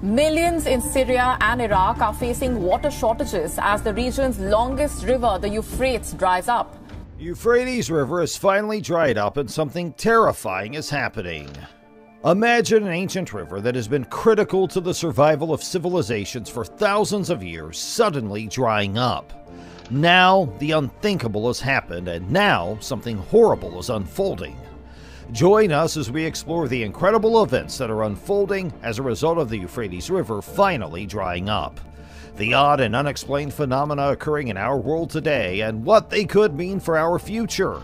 Millions in Syria and Iraq are facing water shortages as the region's longest river, the Euphrates, dries up. Euphrates River has finally dried up and something terrifying is happening. Imagine an ancient river that has been critical to the survival of civilizations for thousands of years suddenly drying up. Now, the unthinkable has happened, and now something horrible is unfolding. Join us as we explore the incredible events that are unfolding as a result of the Euphrates River finally drying up, the odd and unexplained phenomena occurring in our world today, and what they could mean for our future.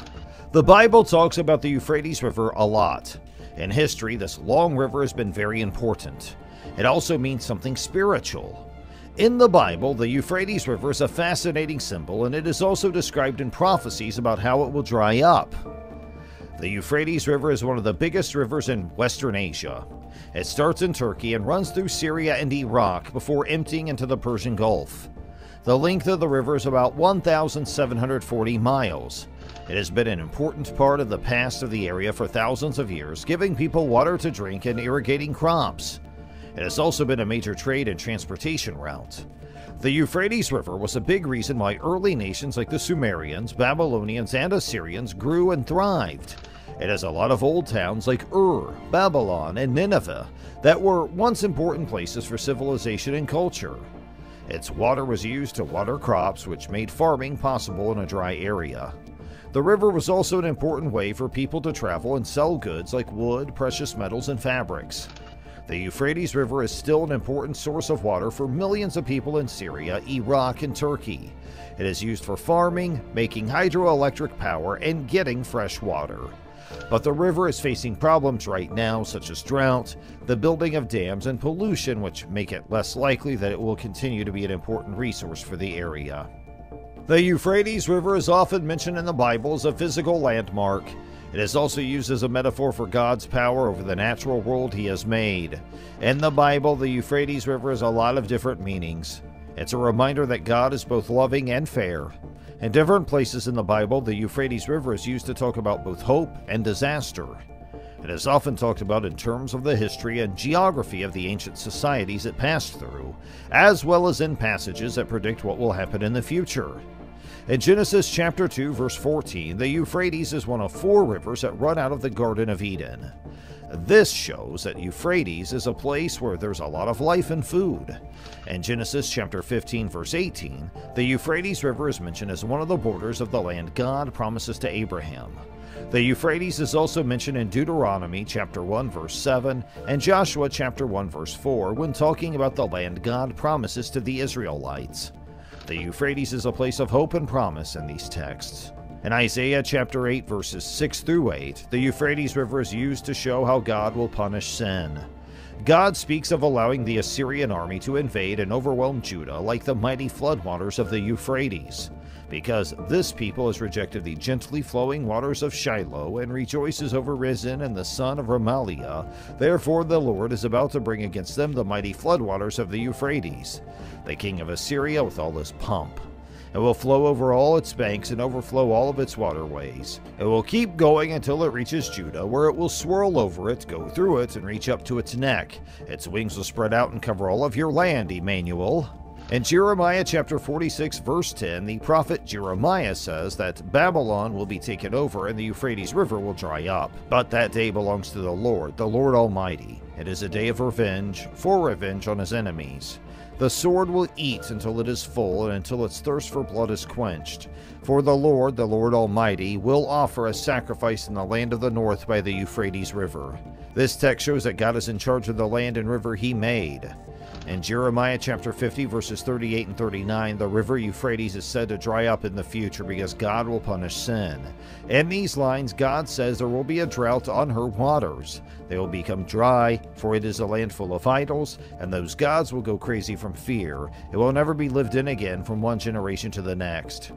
The Bible talks about the Euphrates River a lot. In history, this long river has been very important. It also means something spiritual. In the Bible, the Euphrates River is a fascinating symbol, and it is also described in prophecies about how it will dry up. The Euphrates River is one of the biggest rivers in Western Asia. It starts in Turkey and runs through Syria and Iraq before emptying into the Persian Gulf. The length of the river is about 1,740 miles. It has been an important part of the past of the area for thousands of years, giving people water to drink and irrigating crops. It has also been a major trade and transportation route. The Euphrates River was a big reason why early nations like the Sumerians, Babylonians, and Assyrians grew and thrived. It has a lot of old towns like Ur, Babylon, and Nineveh that were once important places for civilization and culture. Its water was used to water crops, which made farming possible in a dry area. The river was also an important way for people to travel and sell goods like wood, precious metals, and fabrics. The Euphrates River is still an important source of water for millions of people in Syria, Iraq, and Turkey. It is used for farming, making hydroelectric power, and getting fresh water. But the river is facing problems right now, such as drought, the building of dams, and pollution, which make it less likely that it will continue to be an important resource for the area. The Euphrates River is often mentioned in the Bible as a physical landmark. It is also used as a metaphor for God's power over the natural world He has made. In the Bible, the Euphrates River has a lot of different meanings. It's a reminder that God is both loving and fair. In different places in the Bible, the Euphrates River is used to talk about both hope and disaster. It is often talked about in terms of the history and geography of the ancient societies it passed through, as well as in passages that predict what will happen in the future. In Genesis chapter 2, verse 14, the Euphrates is one of 4 rivers that run out of the Garden of Eden. This shows that Euphrates is a place where there's a lot of life and food. In Genesis chapter 15, verse 18, the Euphrates River is mentioned as one of the borders of the land God promises to Abraham. The Euphrates is also mentioned in Deuteronomy chapter 1, verse 7, and Joshua chapter 1, verse 4, when talking about the land God promises to the Israelites. The Euphrates is a place of hope and promise in these texts. In Isaiah chapter 8, verses 6 through 8, the Euphrates River is used to show how God will punish sin. God speaks of allowing the Assyrian army to invade and overwhelm Judah like the mighty floodwaters of the Euphrates. Because this people has rejected the gently flowing waters of Shiloh and rejoices over Rezin and the son of Remaliah, therefore the Lord is about to bring against them the mighty floodwaters of the Euphrates, the king of Assyria with all his pomp. It will flow over all its banks and overflow all of its waterways. It will keep going until it reaches Judah, where it will swirl over it, go through it, and reach up to its neck. Its wings will spread out and cover all of your land, Emmanuel. In Jeremiah chapter 46, verse 10, the prophet Jeremiah says that Babylon will be taken over and the Euphrates River will dry up. But that day belongs to the Lord Almighty. It is a day of revenge, for revenge on his enemies. The sword will eat until it is full and until its thirst for blood is quenched. For the Lord Almighty, will offer a sacrifice in the land of the north by the Euphrates River. This text shows that God is in charge of the land and river He made. In Jeremiah chapter 50, verses 38 and 39, the river Euphrates is said to dry up in the future because God will punish sin. In these lines, God says there will be a drought on her waters. They will become dry, for it is a land full of idols, and those gods will go crazy from fear. It will never be lived in again from one generation to the next.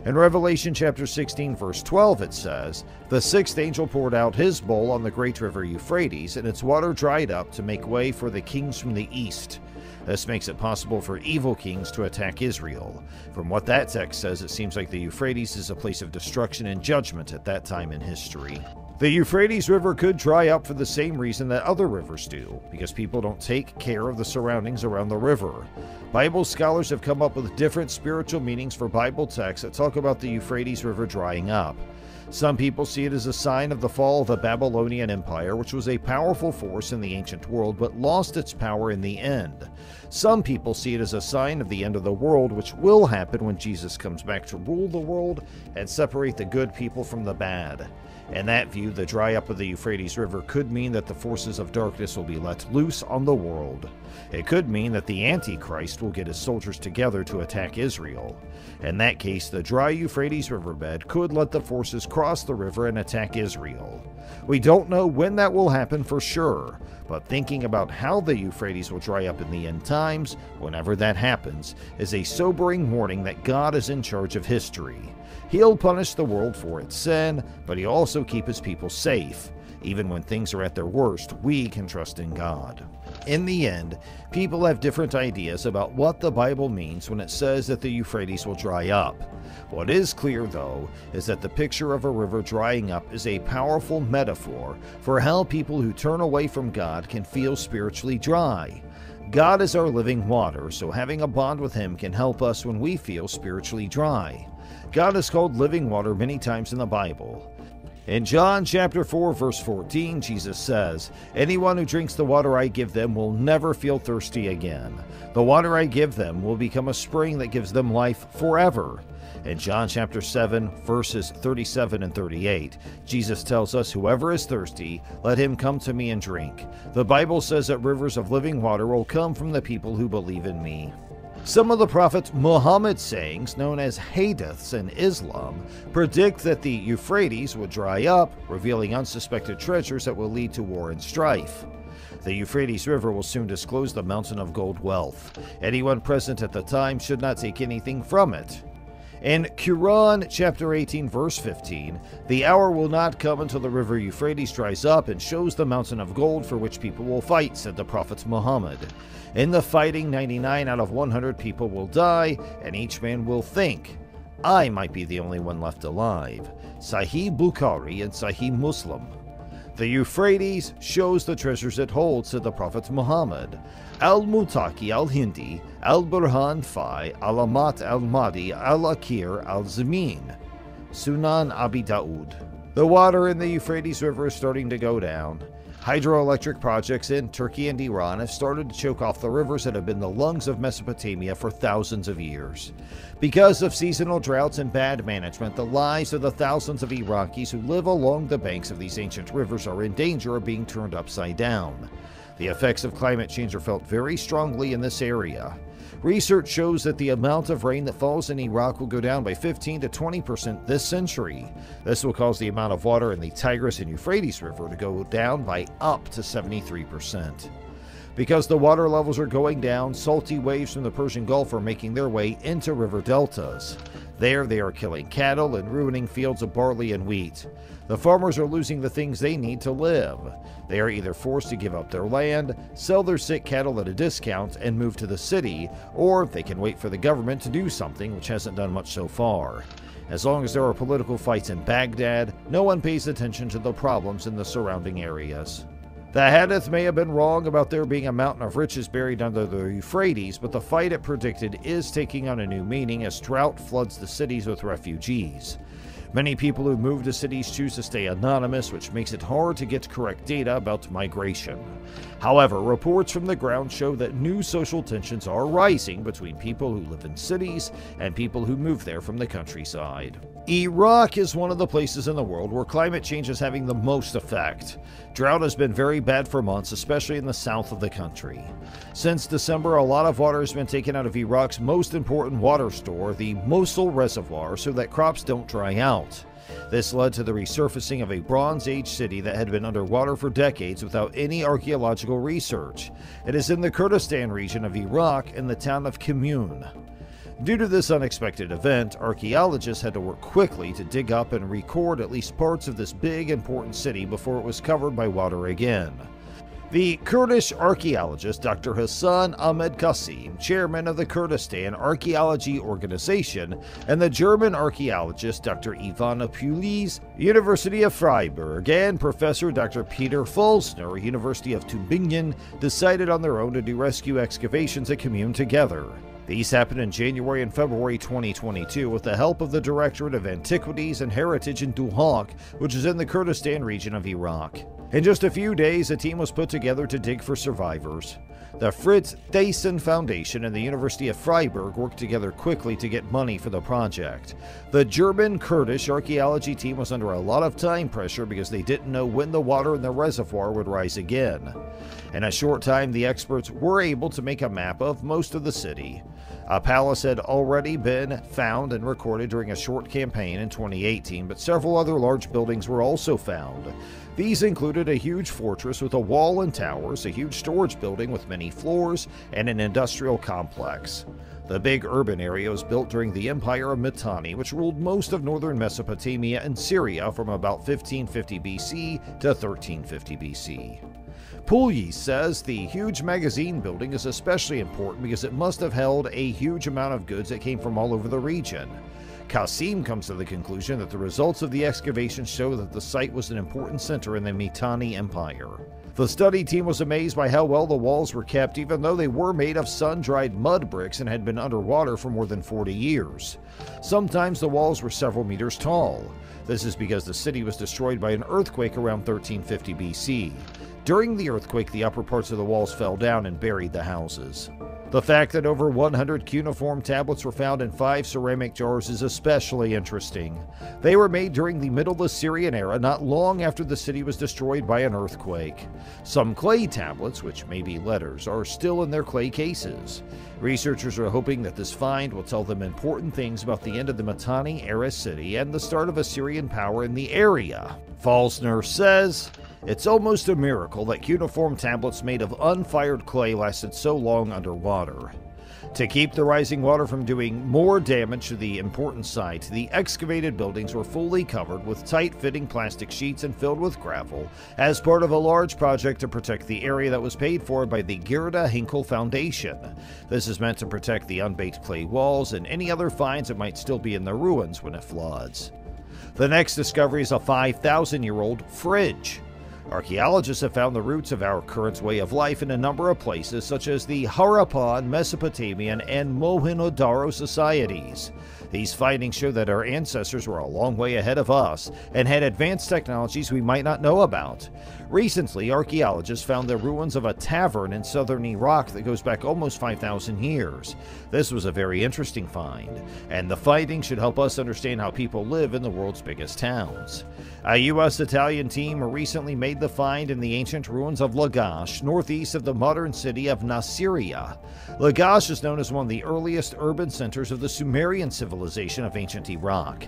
In Revelation chapter 16, verse 12, it says, "The sixth angel poured out his bowl on the great river Euphrates, and its water dried up to make way for the kings from the east." This makes it possible for evil kings to attack Israel. From what that text says, it seems like the Euphrates is a place of destruction and judgment at that time in history. The Euphrates River could dry up for the same reason that other rivers do, because people don't take care of the surroundings around the river. Bible scholars have come up with different spiritual meanings for Bible texts that talk about the Euphrates River drying up. Some people see it as a sign of the fall of the Babylonian Empire, which was a powerful force in the ancient world but lost its power in the end. Some people see it as a sign of the end of the world, which will happen when Jesus comes back to rule the world and separate the good people from the bad. In that view, the dry up of the Euphrates River could mean that the forces of darkness will be let loose on the world. It could mean that the Antichrist will get his soldiers together to attack Israel. In that case, the dry Euphrates riverbed could let the forces cross the river and attack Israel. We don't know when that will happen for sure, but thinking about how the Euphrates will dry up in the end times, whenever that happens, is a sobering warning that God is in charge of history. He'll punish the world for its sin, but he'll also keep his people safe. Even when things are at their worst, we can trust in God. In the end, people have different ideas about what the Bible means when it says that the Euphrates will dry up. What is clear, though, is that the picture of a river drying up is a powerful metaphor for how people who turn away from God can feel spiritually dry. God is our living water, so having a bond with him can help us when we feel spiritually dry. God is called living water many times in the Bible. In John chapter 4, verse 14, Jesus says, "Anyone who drinks the water I give them will never feel thirsty again. The water I give them will become a spring that gives them life forever." In John chapter 7, verses 37 and 38, Jesus tells us, "Whoever is thirsty, let him come to me and drink. The Bible says that rivers of living water will come from the people who believe in me." Some of the Prophet Muhammad's sayings, known as hadiths in Islam, predict that the Euphrates would dry up, revealing unsuspected treasures that will lead to war and strife. The Euphrates River will soon disclose the mountain of gold wealth. Anyone present at the time should not take anything from it. In Quran chapter 18, verse 15, "The hour will not come until the river Euphrates dries up and shows the mountain of gold for which people will fight," said the Prophet Muhammad. "In the fighting, 99 out of 100 people will die, and each man will think, 'I might be the only one left alive.'" Sahih Bukhari and Sahih Muslim. The Euphrates shows the treasures it holds, said the Prophet Muhammad. Al-Mutaki al-Hindi, Al-Burhan Fi, Alamat al-Mahdi, Al-Akir al-Zamin. Sunan Abi Daud. The water in the Euphrates River is starting to go down. Hydroelectric projects in Turkey and Iran have started to choke off the rivers that have been the lungs of Mesopotamia for thousands of years. Because of seasonal droughts and bad management, the lives of the thousands of Iraqis who live along the banks of these ancient rivers are in danger of being turned upside down. The effects of climate change are felt very strongly in this area. Research shows that the amount of rain that falls in Iraq will go down by 15 to 20% this century. This will cause the amount of water in the Tigris and Euphrates River to go down by up to 73%. Because the water levels are going down, salty waves from the Persian Gulf are making their way into river deltas. There, they are killing cattle and ruining fields of barley and wheat. The farmers are losing the things they need to live. They are either forced to give up their land, sell their sick cattle at a discount, and move to the city, or they can wait for the government to do something, which hasn't done much so far. As long as there are political fights in Baghdad, no one pays attention to the problems in the surrounding areas. The hadith may have been wrong about there being a mountain of riches buried under the Euphrates, but the fight it predicted is taking on a new meaning as drought floods the cities with refugees. Many people who move to cities choose to stay anonymous, which makes it hard to get correct data about migration. However, reports from the ground show that new social tensions are rising between people who live in cities and people who move there from the countryside. Iraq is one of the places in the world where climate change is having the most effect. Drought has been very bad for months, especially in the south of the country. Since December, a lot of water has been taken out of Iraq's most important water store, the Mosul Reservoir, so that crops don't dry out. This led to the resurfacing of a Bronze Age city that had been underwater for decades without any archaeological research. It is in the Kurdistan region of Iraq in the town of Kemune. Due to this unexpected event, archaeologists had to work quickly to dig up and record at least parts of this big, important city before it was covered by water again. The Kurdish archaeologist Dr. Hassan Ahmed Qasim, chairman of the Kurdistan Archaeology Organization, and the German archaeologist Dr. Ivana Pulis, University of Freiburg, and Professor Dr. Peter Falsner, University of Tübingen, decided on their own to do rescue excavations that commune together. These happened in January and February 2022 with the help of the Directorate of Antiquities and Heritage in Duhok, which is in the Kurdistan region of Iraq. In just a few days, a team was put together to dig for survivors. The Fritz Thyssen Foundation and the University of Freiburg worked together quickly to get money for the project. The German Kurdish archaeology team was under a lot of time pressure because they didn't know when the water in the reservoir would rise again. In a short time, the experts were able to make a map of most of the city. A palace had already been found and recorded during a short campaign in 2018, but several other large buildings were also found. These included a huge fortress with a wall and towers, a huge storage building with many floors, and an industrial complex. The big urban area was built during the Empire of Mitanni, which ruled most of northern Mesopotamia and Syria from about 1550 BC to 1350 BC. Pugliese says the huge magazine building is especially important because it must have held a huge amount of goods that came from all over the region. Qasim comes to the conclusion that the results of the excavation show that the site was an important center in the Mitanni Empire. The study team was amazed by how well the walls were kept, even though they were made of sun-dried mud bricks and had been underwater for more than 40 years. Sometimes the walls were several meters tall. This is because the city was destroyed by an earthquake around 1350 BC. During the earthquake, the upper parts of the walls fell down and buried the houses. The fact that over 100 cuneiform tablets were found in 5 ceramic jars is especially interesting. They were made during the Middle Assyrian era, not long after the city was destroyed by an earthquake. Some clay tablets, which may be letters, are still in their clay cases. Researchers are hoping that this find will tell them important things about the end of the Mitanni-era city and the start of Assyrian power in the area. Falsner says, "It's almost a miracle that cuneiform tablets made of unfired clay lasted so long underwater. To keep the rising water from doing more damage to the important site, the excavated buildings were fully covered with tight-fitting plastic sheets and filled with gravel as part of a large project to protect the area that was paid for by the Gerda Hinkle Foundation. This is meant to protect the unbaked clay walls and any other finds that might still be in the ruins when it floods." The next discovery is a 5,000-year-old fridge. Archaeologists have found the roots of our current way of life in a number of places, such as the Harappan, Mesopotamian, and Mohenjo-Daro societies. These findings show that our ancestors were a long way ahead of us and had advanced technologies we might not know about. Recently, archaeologists found the ruins of a tavern in southern Iraq that goes back almost 5,000 years. This was a very interesting find, and the findings should help us understand how people live in the world's biggest towns. A U.S.-Italian team recently made the find in the ancient ruins of Lagash, northeast of the modern city of Nasiriyah. Lagash is known as one of the earliest urban centers of the Sumerian civilization of ancient Iraq.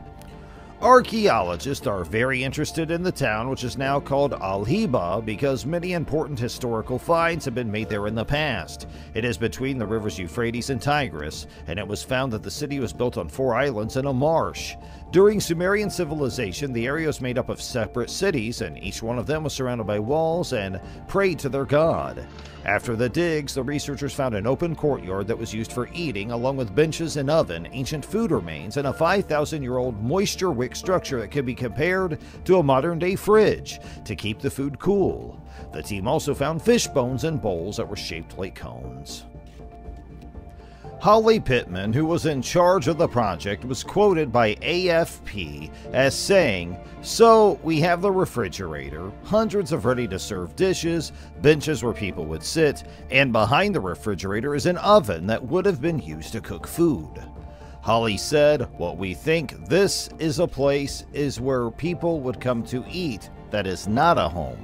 Archaeologists are very interested in the town, which is now called Al-Hiba, because many important historical finds have been made there in the past. It is between the rivers Euphrates and Tigris, and it was found that the city was built on 4 islands and a marsh. During Sumerian civilization, the area was made up of separate cities, and each one of them was surrounded by walls and prayed to their god. After the digs, the researchers found an open courtyard that was used for eating, along with benches and oven, ancient food remains, and a 5,000-year-old moisture wick structure that could be compared to a modern-day fridge to keep the food cool. The team also found fish bones and bowls that were shaped like cones. Holly Pittman, who was in charge of the project, was quoted by AFP as saying, "So we have the refrigerator, hundreds of ready-to-serve dishes, benches where people would sit, and behind the refrigerator is an oven that would have been used to cook food." Holly said, "What we think this is a place is where people would come to eat that is not a home."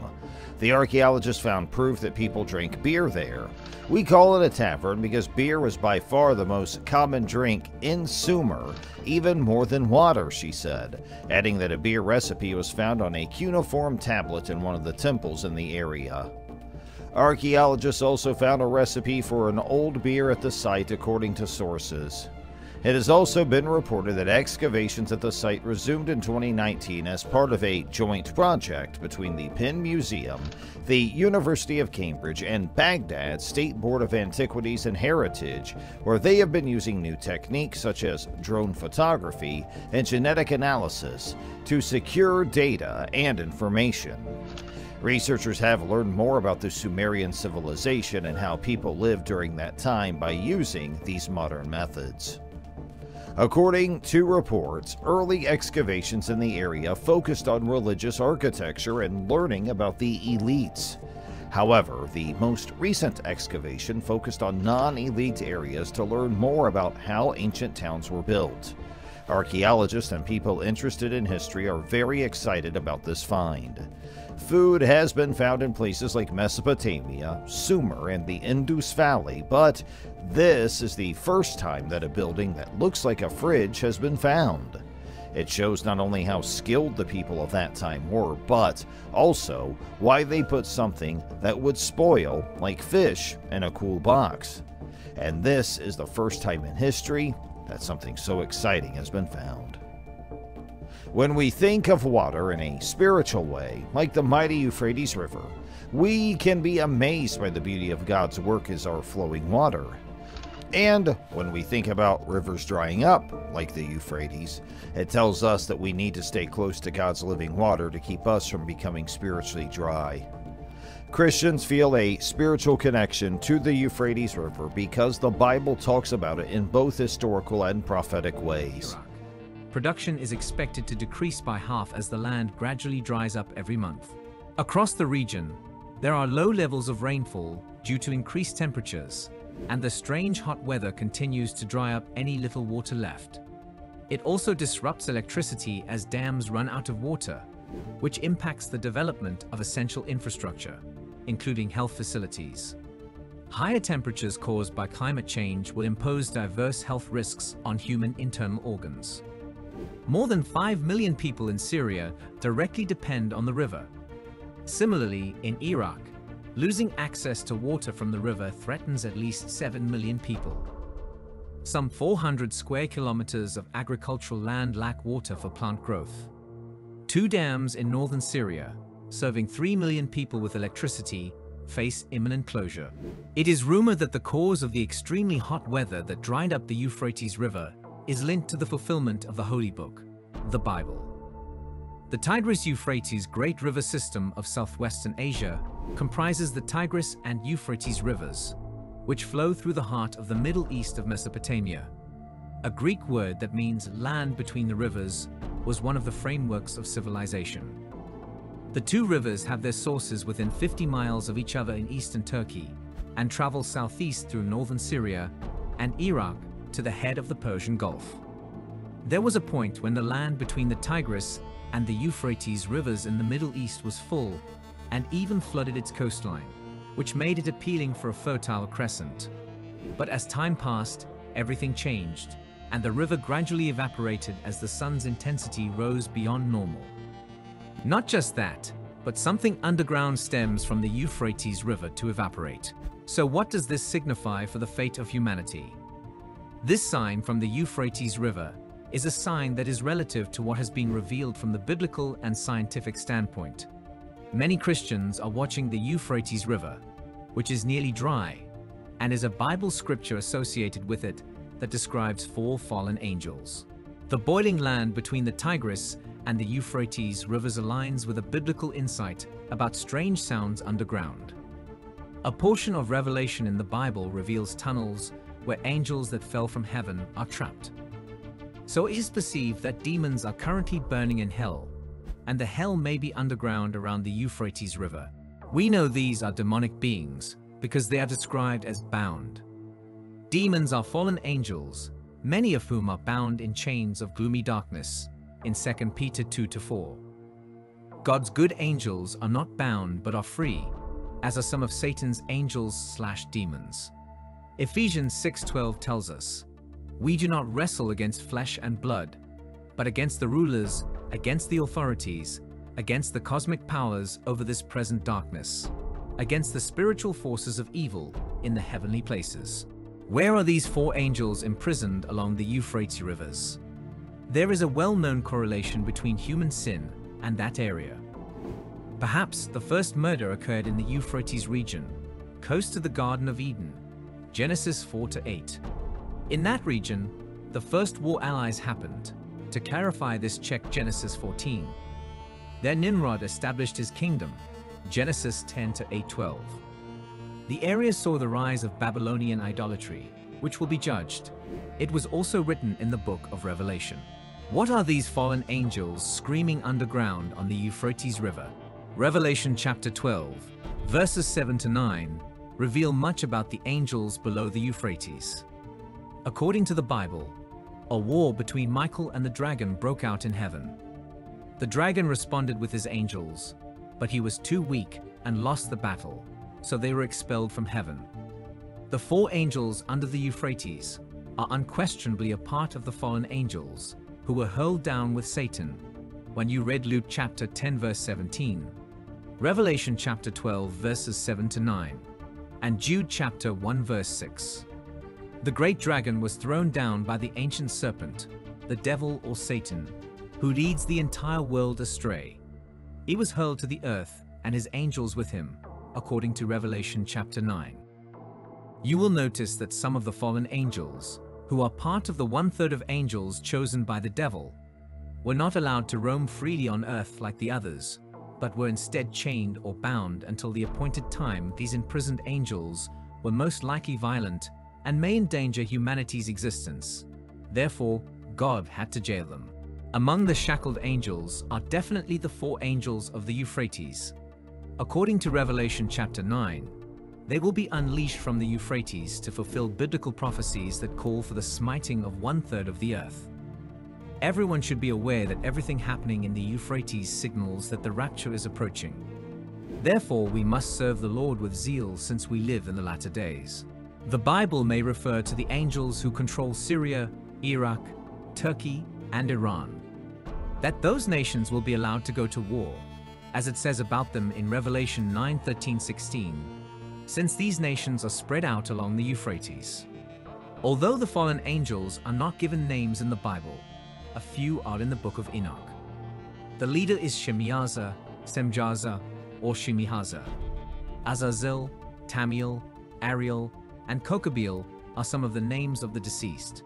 The archaeologists found proof that people drank beer there. "We call it a tavern because beer was by far the most common drink in Sumer, even more than water," she said, adding that a beer recipe was found on a cuneiform tablet in one of the temples in the area. Archaeologists also found a recipe for an old beer at the site, according to sources. It has also been reported that excavations at the site resumed in 2019 as part of a joint project between the Penn Museum, the University of Cambridge, and Baghdad State Board of Antiquities and Heritage, where they have been using new techniques such as drone photography and genetic analysis to secure data and information. Researchers have learned more about the Sumerian civilization and how people lived during that time by using these modern methods. According to reports, early excavations in the area focused on religious architecture and learning about the elites. However, the most recent excavation focused on non-elite areas to learn more about how ancient towns were built. Archaeologists and people interested in history are very excited about this find. Food has been found in places like Mesopotamia, Sumer, and the Indus Valley, but this is the first time that a building that looks like a fridge has been found. It shows not only how skilled the people of that time were, but also why they put something that would spoil, like fish, in a cool box. And this is the first time in history that something so exciting has been found. When we think of water in a spiritual way, like the mighty Euphrates River, we can be amazed by the beauty of God's work as our flowing water. And when we think about rivers drying up, like the Euphrates, it tells us that we need to stay close to God's living water to keep us from becoming spiritually dry. Christians feel a spiritual connection to the Euphrates River because the Bible talks about it in both historical and prophetic ways. Production is expected to decrease by half as the land gradually dries up every month. Across the region, there are low levels of rainfall due to increased temperatures, and the strange hot weather continues to dry up any little water left. It also disrupts electricity as dams run out of water, which impacts the development of essential infrastructure, including health facilities. Higher temperatures caused by climate change will impose diverse health risks on human internal organs. More than 5 million people in Syria directly depend on the river. Similarly, in Iraq, losing access to water from the river threatens at least 7 million people. Some 400 square kilometers of agricultural land lack water for plant growth. 2 dams in northern Syria, serving 3 million people with electricity, face imminent closure. It is rumored that the cause of the extremely hot weather that dried up the Euphrates River is linked to the fulfillment of the Holy Book, the Bible. The Tigris-Euphrates Great River System of southwestern Asia comprises the Tigris and Euphrates rivers, which flow through the heart of the Middle East of Mesopotamia. A Greek word that means land between the rivers was one of the frameworks of civilization. The 2 rivers have their sources within 50 miles of each other in eastern Turkey and travel southeast through northern Syria and Iraq to the head of the Persian Gulf. There was a point when the land between the Tigris and the Euphrates rivers in the Middle East was full and even flooded its coastline, which made it appealing for a fertile crescent. But as time passed, everything changed, and the river gradually evaporated as the sun's intensity rose beyond normal. Not just that, but something underground stems from the Euphrates River to evaporate. So what does this signify for the fate of humanity? This sign from the Euphrates River is a sign that is relative to what has been revealed from the biblical and scientific standpoint. Many Christians are watching the Euphrates River, which is nearly dry, and is a Bible scripture associated with it that describes 4 fallen angels. The boiling land between the Tigris and the Euphrates rivers aligns with a biblical insight about strange sounds underground. A portion of Revelation in the Bible reveals tunnels where angels that fell from heaven are trapped. So it is perceived that demons are currently burning in hell, and the hell may be underground around the Euphrates River. We know these are demonic beings because they are described as bound. Demons are fallen angels, many of whom are bound in chains of gloomy darkness, in 2 Peter 2-4. God's good angels are not bound but are free, as are some of Satan's angels/demons. Ephesians 6:12 tells us, "We do not wrestle against flesh and blood, but against the rulers, against the authorities, against the cosmic powers over this present darkness, against the spiritual forces of evil in the heavenly places." Where are these 4 angels imprisoned along the Euphrates rivers? There is a well-known correlation between human sin and that area. Perhaps the first murder occurred in the Euphrates region, close to the Garden of Eden, Genesis 4-8. In that region, the first war allies happened. To clarify this, check Genesis 14. There Nimrod established his kingdom, Genesis 10-8-12. The area saw the rise of Babylonian idolatry, which will be judged. It was also written in the book of Revelation. What are these fallen angels screaming underground on the Euphrates River? Revelation chapter 12, verses 7-9, reveal much about the angels below the Euphrates. According to the Bible, a war between Michael and the dragon broke out in heaven. The dragon responded with his angels, but he was too weak and lost the battle, so they were expelled from heaven. The 4 angels under the Euphrates are unquestionably a part of the fallen angels who were hurled down with Satan when you read Luke chapter 10 verse 17, Revelation chapter 12 verses 7-9, and Jude chapter 1 verse 6. The great dragon was thrown down by the ancient serpent, the devil or Satan, who leads the entire world astray. He was hurled to the earth and his angels with him, according to Revelation chapter 9. You will notice that some of the fallen angels, who are part of the 1/3 of angels chosen by the devil, were not allowed to roam freely on earth like the others, but were instead chained or bound until the appointed time. These imprisoned angels were most likely violent and may endanger humanity's existence. Therefore, God had to jail them. Among the shackled angels are definitely the 4 angels of the Euphrates. According to Revelation chapter 9, they will be unleashed from the Euphrates to fulfill biblical prophecies that call for the smiting of 1/3 of the earth. Everyone should be aware that everything happening in the Euphrates signals that the rapture is approaching. Therefore, we must serve the Lord with zeal since we live in the latter days. The Bible may refer to the angels who control Syria, Iraq, Turkey, and Iran. That those nations will be allowed to go to war, as it says about them in Revelation 9:13-16, since these nations are spread out along the Euphrates. Although the fallen angels are not given names in the Bible, a few are in the book of Enoch. The leader is Shemiyaza, Semjaza, or Shemihaza. Azazel, Tamiel, Ariel, and Kokabeel are some of the names of the deceased.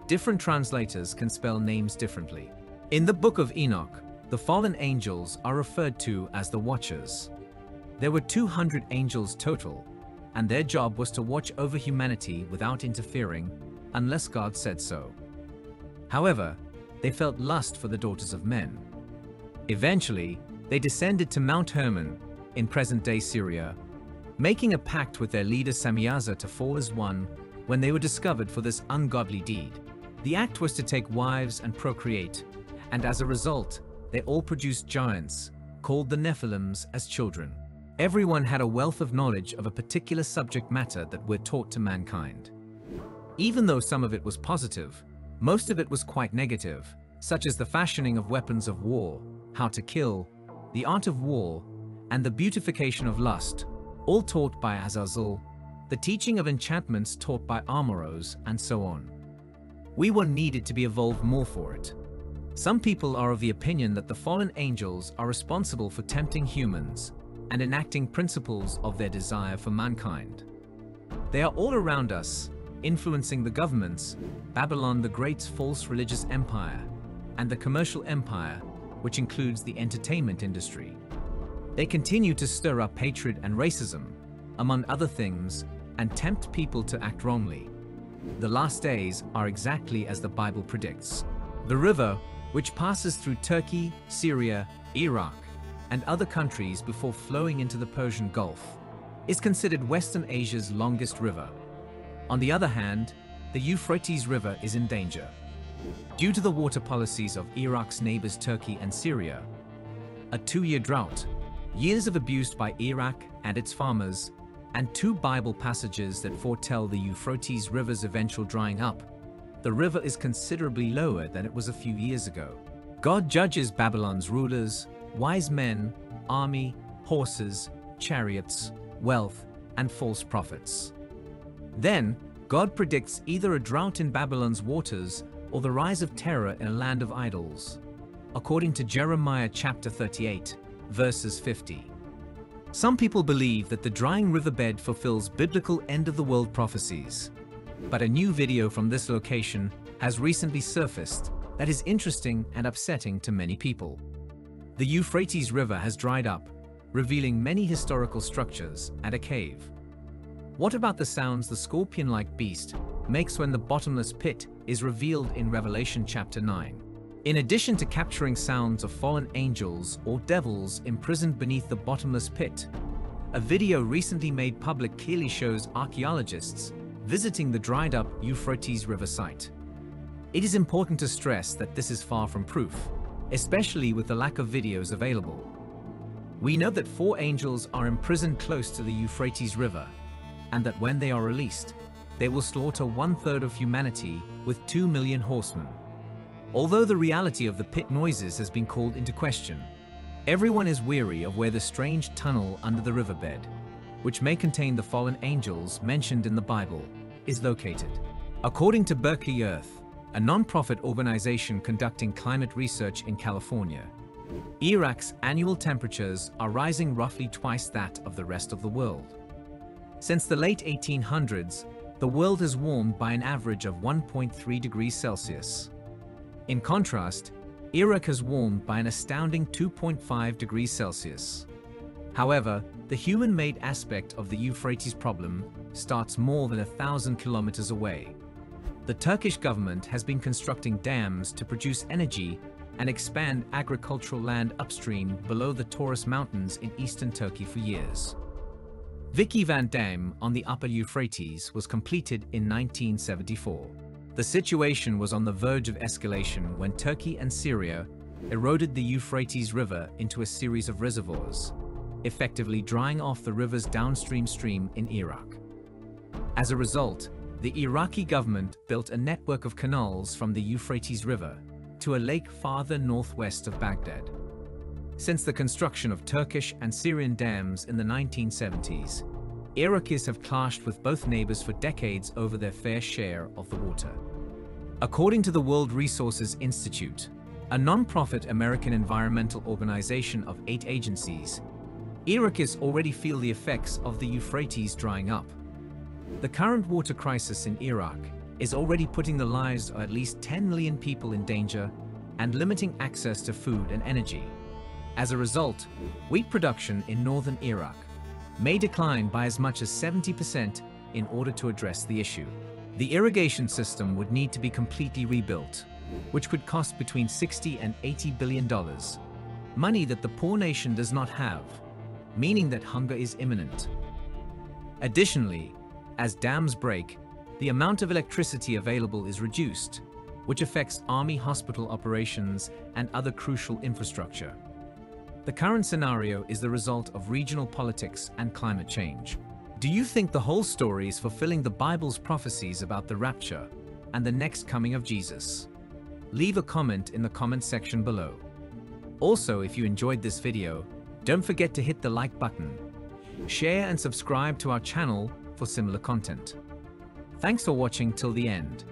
Different translators can spell names differently. In the book of Enoch, the fallen angels are referred to as the Watchers. There were 200 angels total, and their job was to watch over humanity without interfering, unless God said so. However, they felt lust for the daughters of men. Eventually, they descended to Mount Hermon, in present-day Syria, making a pact with their leader Samiaza to fall as one when they were discovered for this ungodly deed. The act was to take wives and procreate, and as a result, they all produced giants, called the Nephilims, as children. Everyone had a wealth of knowledge of a particular subject matter that were taught to mankind. Even though some of it was positive, most of it was quite negative, such as the fashioning of weapons of war, how to kill, the art of war, and the beautification of lust, all taught by Azazel, the teaching of enchantments taught by Amoros, and so on. We were needed to be evolved more for it. Some people are of the opinion that the fallen angels are responsible for tempting humans and enacting principles of their desire for mankind. They are all around us, influencing the governments, Babylon the Great's false religious empire, and the commercial empire, which includes the entertainment industry. They continue to stir up hatred and racism, among other things, and tempt people to act wrongly. The last days are exactly as the Bible predicts. The river, which passes through Turkey, Syria, Iraq, and other countries before flowing into the Persian Gulf, is considered Western Asia's longest river. On the other hand, the Euphrates River is in danger. Due to the water policies of Iraq's neighbors Turkey and Syria, a 2-year drought, years of abuse by Iraq and its farmers, and 2 Bible passages that foretell the Euphrates River's eventual drying up, the river is considerably lower than it was a few years ago. God judges Babylon's rulers, wise men, army, horses, chariots, wealth, and false prophets. Then, God predicts either a drought in Babylon's waters or the rise of terror in a land of idols, according to Jeremiah chapter 38, verses 50. Some people believe that the drying riverbed fulfills biblical end-of-the-world prophecies. But a new video from this location has recently surfaced that is interesting and upsetting to many people. The Euphrates River has dried up, revealing many historical structures and a cave. What about the sounds the scorpion-like beast makes when the bottomless pit is revealed in Revelation chapter 9? In addition to capturing sounds of fallen angels or devils imprisoned beneath the bottomless pit, a video recently made public clearly shows archaeologists visiting the dried-up Euphrates River site. It is important to stress that this is far from proof, especially with the lack of videos available. We know that 4 angels are imprisoned close to the Euphrates River, and that when they are released, they will slaughter 1/3 of humanity with 2 million horsemen. Although the reality of the pit noises has been called into question, everyone is weary of where the strange tunnel under the riverbed, which may contain the fallen angels mentioned in the Bible, is located. According to Berkeley Earth, a non-profit organization conducting climate research in California, Iraq's annual temperatures are rising roughly twice that of the rest of the world. Since the late 1800s, the world has warmed by an average of 1.3 degrees Celsius. In contrast, Iraq has warmed by an astounding 2.5 degrees Celsius. However, the human-made aspect of the Euphrates problem starts more than 1,000 kilometers away. The Turkish government has been constructing dams to produce energy and expand agricultural land upstream below the Taurus Mountains in eastern Turkey for years. Vicky Van Dam on the upper Euphrates was completed in 1974. The situation was on the verge of escalation when Turkey and Syria eroded the Euphrates River into a series of reservoirs, effectively drying off the river's downstream stream in Iraq. As a result, the Iraqi government built a network of canals from the Euphrates River to a lake farther northwest of Baghdad. Since the construction of Turkish and Syrian dams in the 1970s, Iraqis have clashed with both neighbors for decades over their fair share of the water. According to the World Resources Institute, a non-profit American environmental organization of 8 agencies, Iraqis already feel the effects of the Euphrates drying up. The current water crisis in Iraq is already putting the lives of at least 10 million people in danger and limiting access to food and energy. As a result, wheat production in northern Iraq may decline by as much as 70% in order to address the issue. The irrigation system would need to be completely rebuilt, which could cost between $60 and $80 billion, money that the poor nation does not have, meaning that hunger is imminent. Additionally, as dams break, the amount of electricity available is reduced, which affects army hospital operations and other crucial infrastructure. The current scenario is the result of regional politics and climate change. Do you think the whole story is fulfilling the Bible's prophecies about the rapture and the next coming of Jesus? Leave a comment in the comment section below. Also, if you enjoyed this video, don't forget to hit the like button, share and subscribe to our channel for similar content. Thanks for watching till the end.